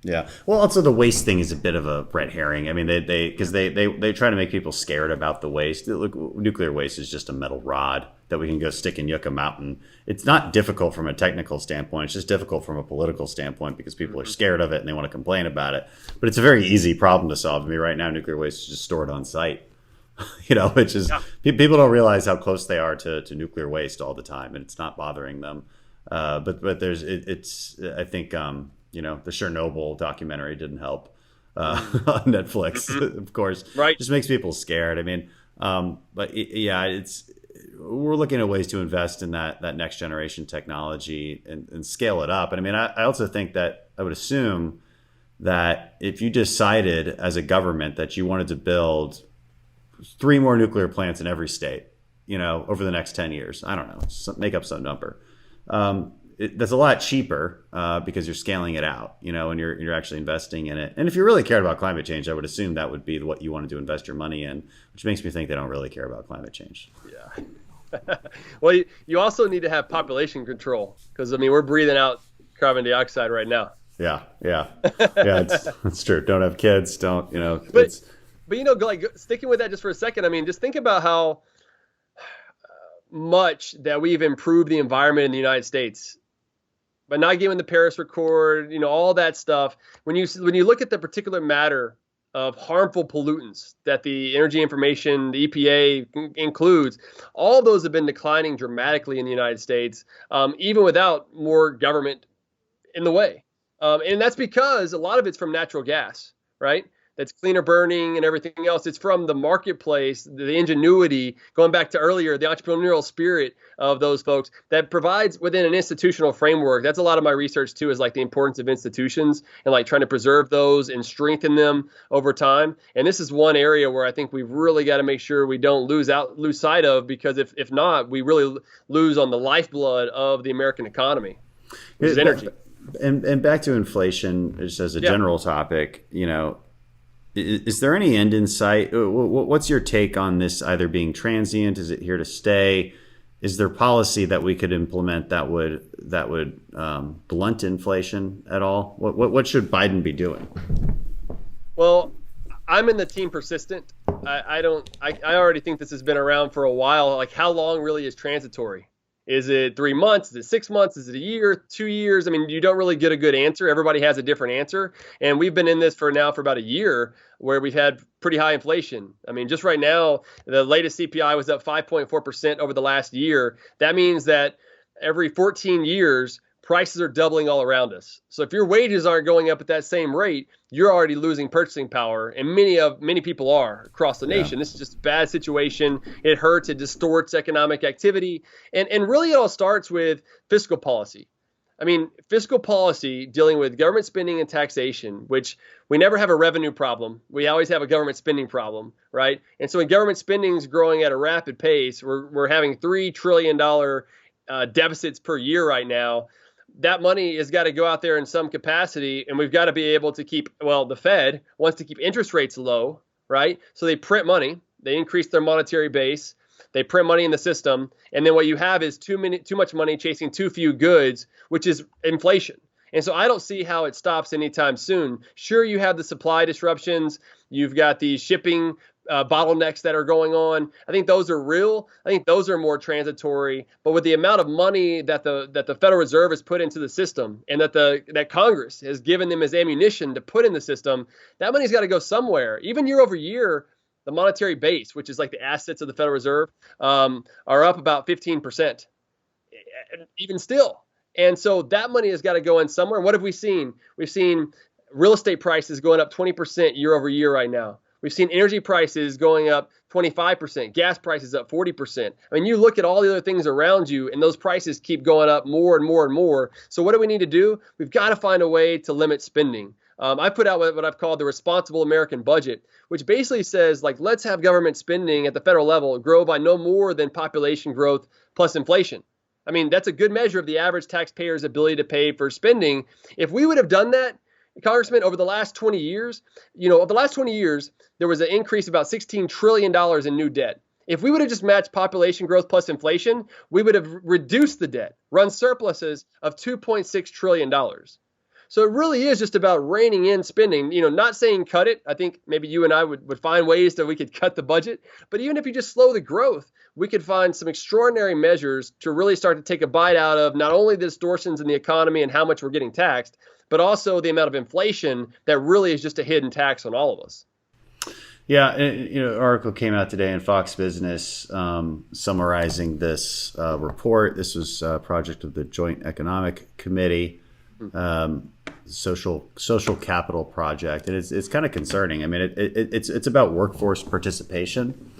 Yeah. Well, also the waste thing is a bit of a red herring. I mean, they try to make people scared about the waste. Look, nuclear waste is just a metal rod that we can go stick in Yucca Mountain. It's not difficult from a technical standpoint. It's just difficult from a political standpoint because people are scared of it and they want to complain about it. But it's a very easy problem to solve. I mean, right now, nuclear waste is just stored on site. Which is people don't realize how close they are to nuclear waste all the time, and it's not bothering them. But there's I think. The Chernobyl documentary didn't help on Netflix, of course. Right. Just makes people scared. I mean, we're looking at ways to invest in that next generation technology and scale it up. And I mean, I also think that I would assume that if you decided as a government that you wanted to build 3 more nuclear plants in every state, over the next 10 years, I don't know, make up some number. That's a lot cheaper because you're scaling it out, and you're actually investing in it. And if you really cared about climate change, I would assume that would be what you wanted to invest your money in, which makes me think they don't really care about climate change. Yeah. Well, you also need to have population control because, I mean, we're breathing out carbon dioxide right now. Yeah. It's true. Don't have kids. Don't, But like sticking with that just for a second, I mean, just think about how much that we've improved the environment in the United States. But not giving the Paris Accord, all that stuff. When you look at the particular matter of harmful pollutants that the Energy Information, the EPA includes, all those have been declining dramatically in the United States, even without more government in the way. And that's because a lot of it's from natural gas, right? That's cleaner burning and everything else. It's from the marketplace, the ingenuity, going back to earlier, the entrepreneurial spirit of those folks that provides within an institutional framework. That's a lot of my research too, is like the importance of institutions and like trying to preserve those and strengthen them over time. And this is one area where I think we've really got to make sure we don't lose sight of, because if not, we really lose on the lifeblood of the American economy, which is energy. And back to inflation, just as a general topic, is there any end in sight? What's your take on this either being transient? Is it here to stay? Is there policy that we could implement that would blunt inflation at all? What should Biden be doing? Well, I'm in the team persistent. I already think this has been around for a while. Like, how long really is transitory? Is it 3 months? Is it 6 months? Is it a year, 2 years? I mean, you don't really get a good answer. Everybody has a different answer. And we've been in this for about a year where we've had pretty high inflation. I mean, just right now, the latest CPI was up 5.4% over the last year. That means that every 14 years, prices are doubling all around us. So if your wages aren't going up at that same rate, you're already losing purchasing power, and many people are across the nation. This is just a bad situation. It hurts, it distorts economic activity, and really it all starts with fiscal policy. I mean, fiscal policy dealing with government spending and taxation, which we never have a revenue problem. We always have a government spending problem, right? And so when government spending is growing at a rapid pace, we're having $3 trillion deficits per year right now. That money has got to go out there in some capacity, and we've got to be able to the Fed wants to keep interest rates low, right? So they print money, they increase their monetary base, they print money in the system, and then what you have is too much money chasing too few goods, which is inflation. And so I don't see how it stops anytime soon. Sure, you have the supply disruptions, you've got the shipping bottlenecks that are going on. I think those are real. I think those are more transitory. But with the amount of money that the Federal Reserve has put into the system, and that Congress has given them as ammunition to put in the system, that money's got to go somewhere. Even year over year, the monetary base, which is like the assets of the Federal Reserve, are up about 15%, even still. And so that money has got to go in somewhere. And what have we seen? We've seen real estate prices going up 20% year over year right now. We've seen energy prices going up 25%, gas prices up 40%. I mean, you look at all the other things around you, and those prices keep going up more and more and more. So what do we need to do? We've got to find a way to limit spending. I put out what I've called the Responsible American Budget, which basically says, like, let's have government spending at the federal level grow by no more than population growth plus inflation. I mean, that's a good measure of the average taxpayer's ability to pay for spending. If we would have done that, Congressman, over the last 20 years, there was an increase of about $16 trillion in new debt. If we would have just matched population growth plus inflation, we would have reduced the debt, run surpluses of $2.6 trillion. So it really is just about reining in spending, not saying cut it. I think maybe you and I would find ways that we could cut the budget. But even if you just slow the growth, we could find some extraordinary measures to really start to take a bite out of not only the distortions in the economy and how much we're getting taxed, but also the amount of inflation that really is just a hidden tax on all of us. Yeah, article came out today in Fox Business summarizing this report. This was a project of the Joint Economic Committee, social capital project, and it's kind of concerning. I mean, it's about workforce participation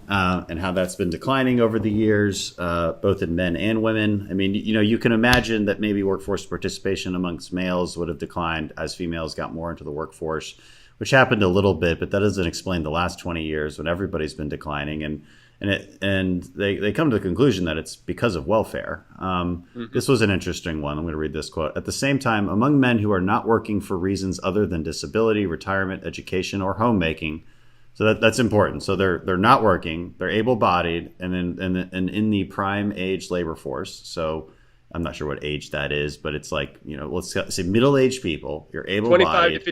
and how that's been declining over the years, both in men and women. I mean, you can imagine that maybe workforce participation amongst males would have declined as females got more into the workforce, which happened a little bit, but that doesn't explain the last 20 years when everybody's been declining. And they come to the conclusion that it's because of welfare. This was an interesting one. I'm going to read this quote. At the same time, among men who are not working for reasons other than disability, retirement, education, or homemaking. So that's important. So they're not working, they're able-bodied, and in the prime age labor force. So I'm not sure what age that is, but it's like, let's say middle-aged people. You're able-bodied.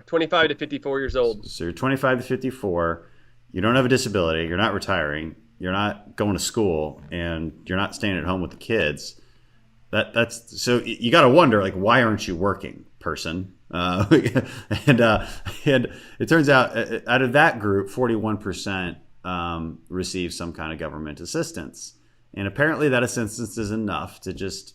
25 to 54 years old. So you're 25 to 54. You don't have a disability. You're not retiring. You're not going to school, and you're not staying at home with the kids. That's so you got to wonder, like, why aren't you working, person? And it turns out of that group, 41% receive some kind of government assistance. And apparently that assistance is enough to just,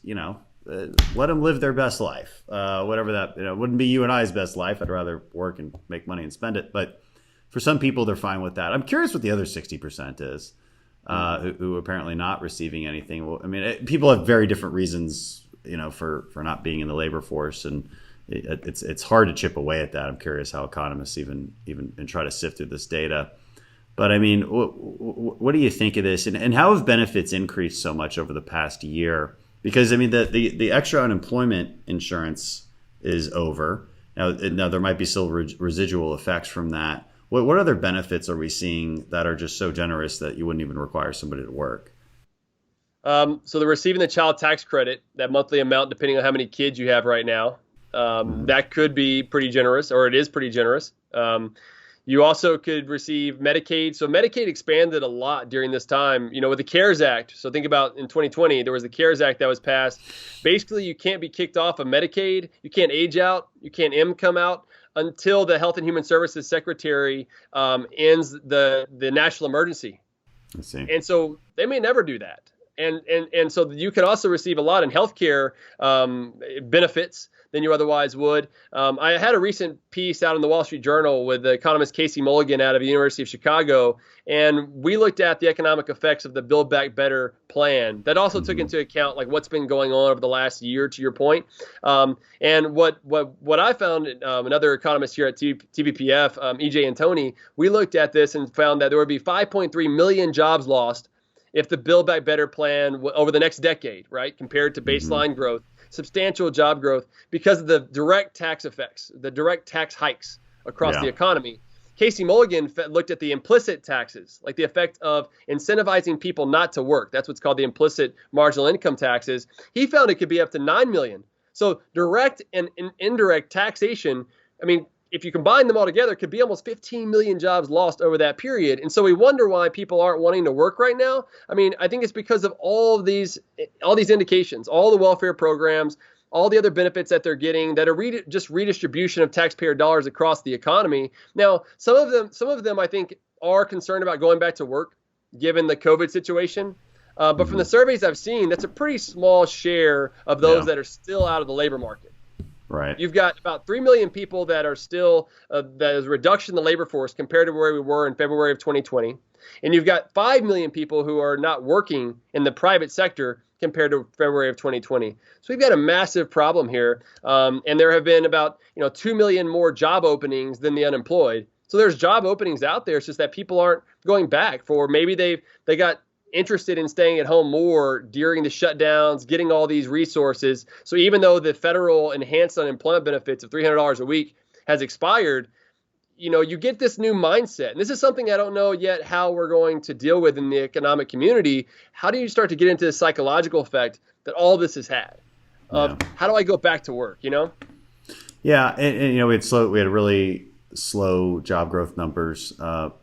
let them live their best life, whatever that, wouldn't be you and I's best life. I'd rather work and make money and spend it. But for some people, they're fine with that. I'm curious what the other 60% is, who apparently not receiving anything. Well, I mean, people have very different reasons, for not being in the labor force, and it's hard to chip away at that. I'm curious how economists even and try to sift through this data. But I mean, what do you think of this, and how have benefits increased so much over the past year? Because I mean, the extra unemployment insurance is over now. There might be still residual effects from that. What other benefits are we seeing that are just so generous that you wouldn't even require somebody to work? So they're receiving the child tax credit, that monthly amount, depending on how many kids you have right now. That could be pretty generous, or it is pretty generous. You also could receive Medicaid. So Medicaid expanded a lot during this time, with the CARES Act. So think about in 2020, there was the CARES Act that was passed. Basically, you can't be kicked off of Medicaid. You can't age out. You can't income out until the Health and Human Services Secretary ends the national emergency. I see. And so they may never do that. And so you can also receive a lot in healthcare benefits than you otherwise would. I had a recent piece out in the Wall Street Journal with the economist Casey Mulligan out of the University of Chicago, and we looked at the economic effects of the Build Back Better plan. That also took into account like what's been going on over the last year, to your point. And what I found, another economist here at TVPF, EJ and Tony, we looked at this and found that there would be 5.3 million jobs lost if the Build Back Better plan over the next decade, right, compared to baseline growth, substantial job growth, because of the direct tax effects, the direct tax hikes across the economy. Casey Mulligan looked at the implicit taxes, like the effect of incentivizing people not to work. That's what's called the implicit marginal income taxes. He found it could be up to 9 million. So direct and indirect taxation, I mean, if you combine them all together, could be almost 15 million jobs lost over that period. And so we wonder why people aren't wanting to work right now. I mean, I think it's because of all these indications, all the welfare programs, all the other benefits that they're getting that are just redistribution of taxpayer dollars across the economy. Now, some of them I think are concerned about going back to work given the COVID situation. But from the surveys I've seen, that's a pretty small share of those that are still out of the labor market. Right. You've got about 3 million people that are still, that is a reduction in the labor force compared to where we were in February of 2020. And you've got 5 million people who are not working in the private sector compared to February of 2020. So we've got a massive problem here. And there have been about 2 million more job openings than the unemployed. So there's job openings out there. It's just that people aren't going back for maybe they got interested in staying at home more during the shutdowns, getting all these resources. So even though the federal enhanced unemployment benefits of $300 a week has expired, you get this new mindset. And this is something I don't know yet how we're going to deal with in the economic community. How do you start to get into the psychological effect that all this has had of how do I go back to work, Yeah. And we had really slow job growth numbers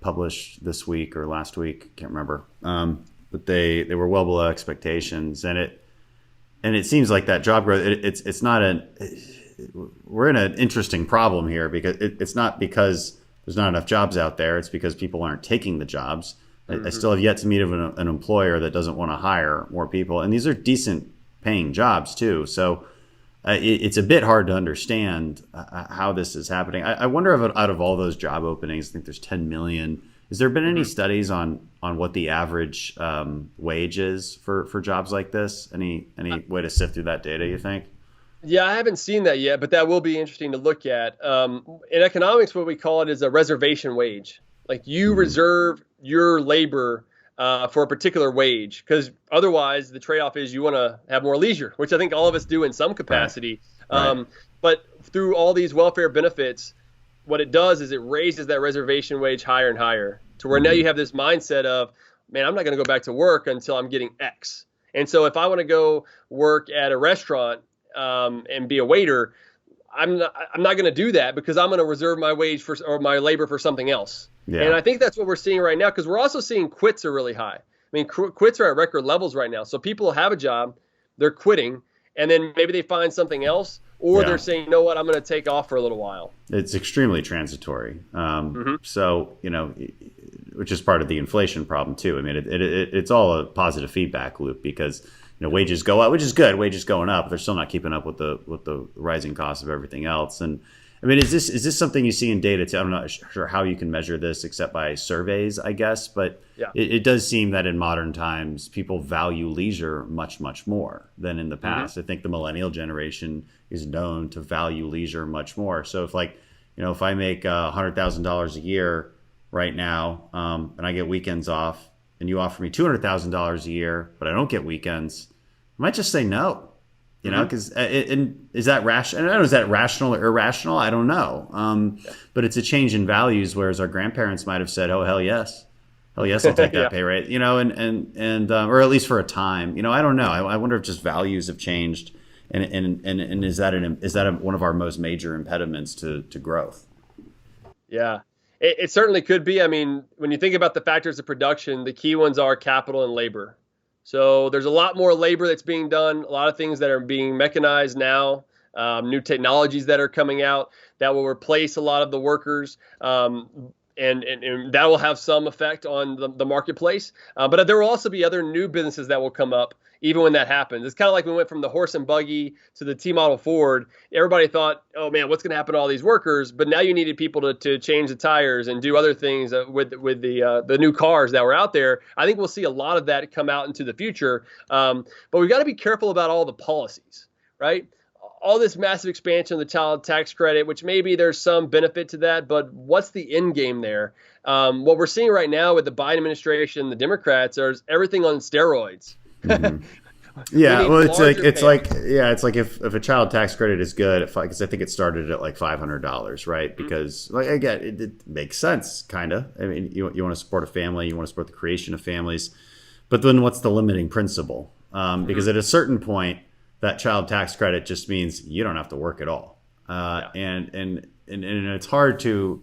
published this week or last week. Can't remember. But they were well below expectations, and it seems like that job growth. It's not we're in an interesting problem here because it's not because there's not enough jobs out there. It's because people aren't taking the jobs. I still have yet to meet an employer that doesn't want to hire more people, and these are decent paying jobs too. So it's a bit hard to understand how this is happening. I wonder if out of all those job openings, I think there's 10 million. Has there been any studies on what the average wage is for jobs like this? Any way to sift through that data, you think? Yeah, I haven't seen that yet, but that will be interesting to look at. In economics, what we call it is a reservation wage. Like you reserve your labor for a particular wage, because otherwise the trade-off is you want to have more leisure, which I think all of us do in some capacity. Right. But through all these welfare benefits, what it does is it raises that reservation wage higher and higher to where now you have this mindset of, man, I'm not going to go back to work until I'm getting X. And so if I want to go work at a restaurant and be a waiter, I'm not going to do that because I'm going to reserve my wage or my labor for something else. Yeah. And I think that's what we're seeing right now, because we're also seeing quits are really high. I mean, quits are at record levels right now. So people have a job, they're quitting, and then maybe they find something else, or they're saying, you know what, I'm going to take off for a little while. It's extremely transitory. So, which is part of the inflation problem too. I mean, it's all a positive feedback loop because wages go up, which is good. Wages going up, but they're still not keeping up with the rising cost of everything else. And I mean, is this something you see in data too? I'm not sure how you can measure this except by surveys, I guess. But it does seem that in modern times, people value leisure much, much more than in the past. I think the millennial generation is known to value leisure much more. So if if I make $100,000 a year right now, and I get weekends off, and you offer me $200,000 a year, but I don't get weekends, I might just say no. Because is that rational? I don't know, is that rational or irrational? I don't know. But it's a change in values, whereas our grandparents might have said, "Oh, hell yes, I'll take that pay rate." And or at least for a time. I don't know. I wonder if just values have changed, and is that one of our most major impediments to growth? Yeah. It certainly could be. I mean, when you think about the factors of production, the key ones are capital and labor. So there's a lot more labor that's being done, a lot of things that are being mechanized now, new technologies that are coming out that will replace a lot of the workers, and that will have some effect on the marketplace. But there will also be other new businesses that will come up even when that happens. It's kind of like we went from the horse and buggy to the T-model Ford. Everybody thought, oh man, what's going to happen to all these workers? But now you needed people to change the tires and do other things with the new cars that were out there. I think we'll see a lot of that come out into the future. But we've got to be careful about all the policies, right? All this massive expansion of the child tax credit, which maybe there's some benefit to that, but what's the end game there? What we're seeing right now with the Biden administration, the Democrats, is everything on steroids. Yeah, well, it's like if a child tax credit is good, because I think it started at like $500, right? Because again, it makes sense, kind of. I mean, you want to support a family, you want to support the creation of families, but then what's the limiting principle? Because at a certain point, that child tax credit just means you don't have to work at all, and it's hard to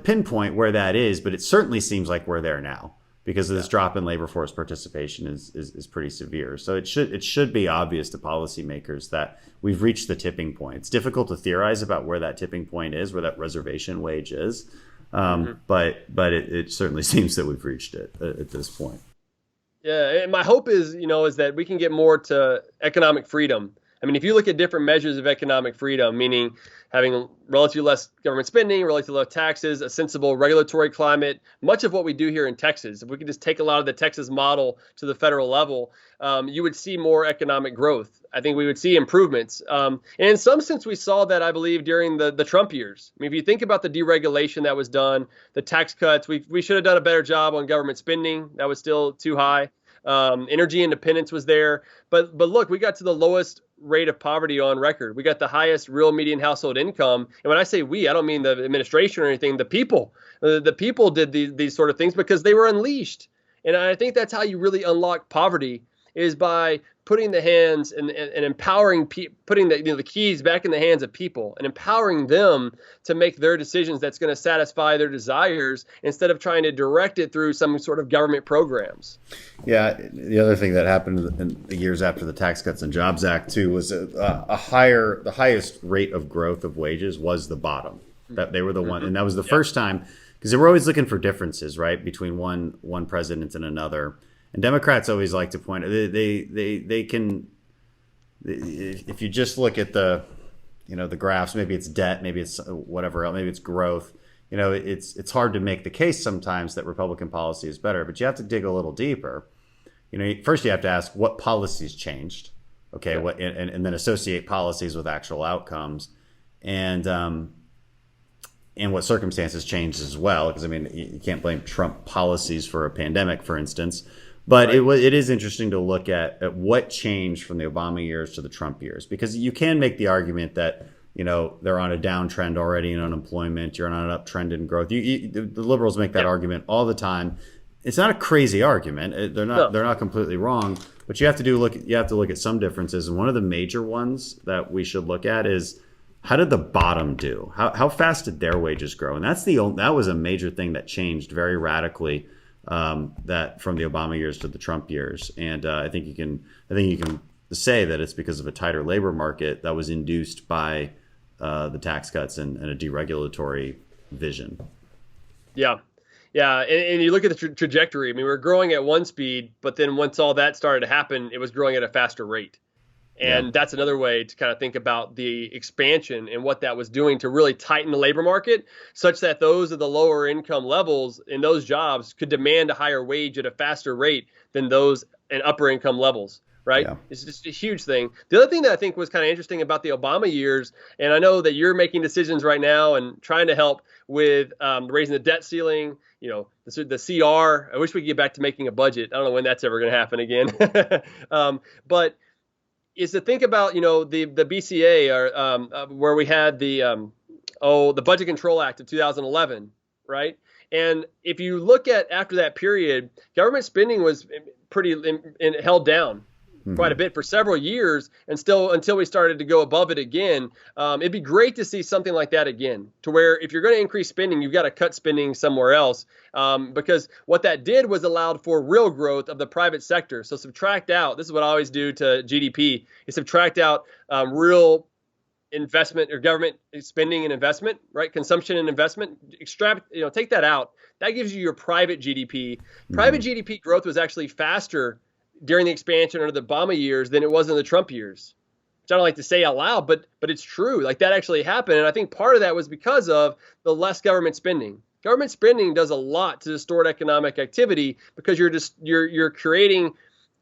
pinpoint where that is, but it certainly seems like we're there now, because this drop in labor force participation is pretty severe. So it should be obvious to policymakers that we've reached the tipping point. It's difficult to theorize about where that tipping point is, where that reservation wage is, but it certainly seems that we've reached it at this point. Yeah, and my hope is that we can get more to economic freedom. I mean, if you look at different measures of economic freedom, meaning having relatively less government spending, relatively less taxes, a sensible regulatory climate, much of what we do here in Texas, if we could just take a lot of the Texas model to the federal level, you would see more economic growth. I think we would see improvements. And in some sense, we saw that, I believe, during the Trump years. I mean, if you think about the deregulation that was done, the tax cuts, we should have done a better job on government spending. That was still too high. Energy independence was there. But look, we got to the lowest rate of poverty on record. We got the highest real median household income. And when I say we, I don't mean the administration or anything. The people did these sort of things because they were unleashed. And I think that's how you really unlock poverty, is by putting the hands and empowering putting the keys back in the hands of people and empowering them to make their decisions that's going to satisfy their desires, instead of trying to direct it through some sort of government programs. Yeah, the other thing that happened in the years after the Tax Cuts and Jobs Act too was the highest rate of growth of wages was the bottom. That they were the one, and that was the first time, because they were always looking for differences, right, between one president and another. And Democrats always like to point they can, if you just look at the graphs, maybe it's debt, maybe it's whatever else, maybe it's growth. It's hard to make the case sometimes that Republican policy is better, but you have to dig a little deeper. First you have to ask what policies changed, okay, and then associate policies with actual outcomes, and what circumstances changed as well. Because I mean, you can't blame Trump policies for a pandemic, for instance. But right. It is interesting to look at what changed from the Obama years to the Trump years, because you can make the argument that they're on a downtrend already in unemployment, you're on an uptrend in growth. The liberals make that argument all the time. It's not a crazy argument. They're not completely wrong, but you have to look at some differences. And one of the major ones that we should look at is, how did the bottom do? How fast did their wages grow? And that was a major thing that changed very radically. That from the Obama years to the Trump years, and I think you can say that it's because of a tighter labor market that was induced by the tax cuts and a deregulatory vision. Yeah, Yeah, and you look at the trajectory. I mean, we're growing at one speed, but then once all that started to happen, it was growing at a faster rate. And that's another way to kind of think about the expansion and what that was doing to really tighten the labor market, such that those at the lower income levels in those jobs could demand a higher wage at a faster rate than those in upper income levels. Right? Yeah. It's just a huge thing. The other thing that I think was kind of interesting about the Obama years, and I know that you're making decisions right now and trying to help with raising the debt ceiling, the CR. I wish we could get back to making a budget. I don't know when that's ever going to happen again. But is to think about, the BCA or where we had the Budget Control Act of 2011, right? And if you look at after that period, government spending was pretty held down quite a bit for several years, and still until we started to go above it again. It'd be great to see something like that again, to where if you're going to increase spending, you've got to cut spending somewhere else, because what that did was allowed for real growth of the private sector. So subtract out, this is what I always do to GDP, is subtract out real investment or government spending and investment, right? Consumption and investment, take that out. That gives you your private GDP. Private GDP growth was actually faster during the expansion under the Obama years than it was in the Trump years, which I don't like to say out loud, but it's true. Like that actually happened. And I think part of that was because of the less government spending. Government spending does a lot to distort economic activity because you're creating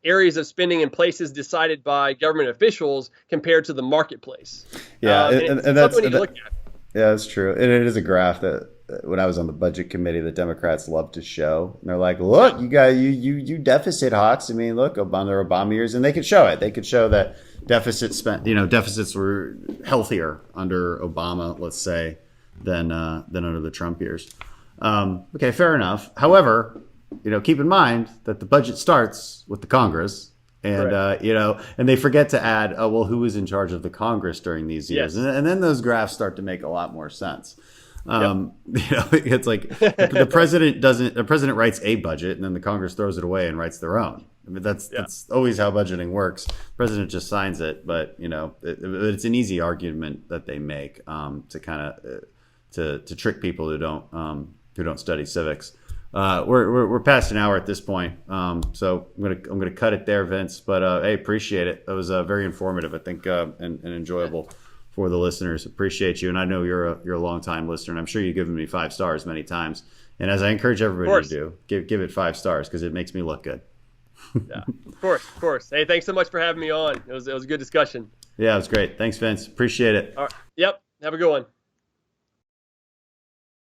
areas of spending in places decided by government officials compared to the marketplace. Yeah, and that's what you look at. Yeah, that's true. And it is a graph that when I was on the budget committee, the Democrats love to show. And they're like, look, you deficit hawks. I mean, look, Obama years, and they could show it. They could show that deficits were healthier under Obama, let's say, than under the Trump years. Okay, fair enough. However, keep in mind that the budget starts with the Congress. And, and they forget to add, who was in charge of the Congress during these years? Yes. And then those graphs start to make a lot more sense. It's like the president writes a budget and then the Congress throws it away and writes their own. I mean, that's always how budgeting works. The president just signs it, but it's an easy argument that they make to kind of to trick people who don't study civics. We're past an hour at this point, so I'm gonna cut it there, Vince. But hey, appreciate it. It was very informative, I think, and enjoyable for the listeners. Appreciate you, and I know you're a long time listener, and I'm sure you've given me 5 stars many times. And as I encourage everybody to do, give it 5 stars because it makes me look good. Yeah, of course. Hey, thanks so much for having me on. It was a good discussion. Yeah, it was great. Thanks, Vince. Appreciate it. All right. Yep. Have a good one.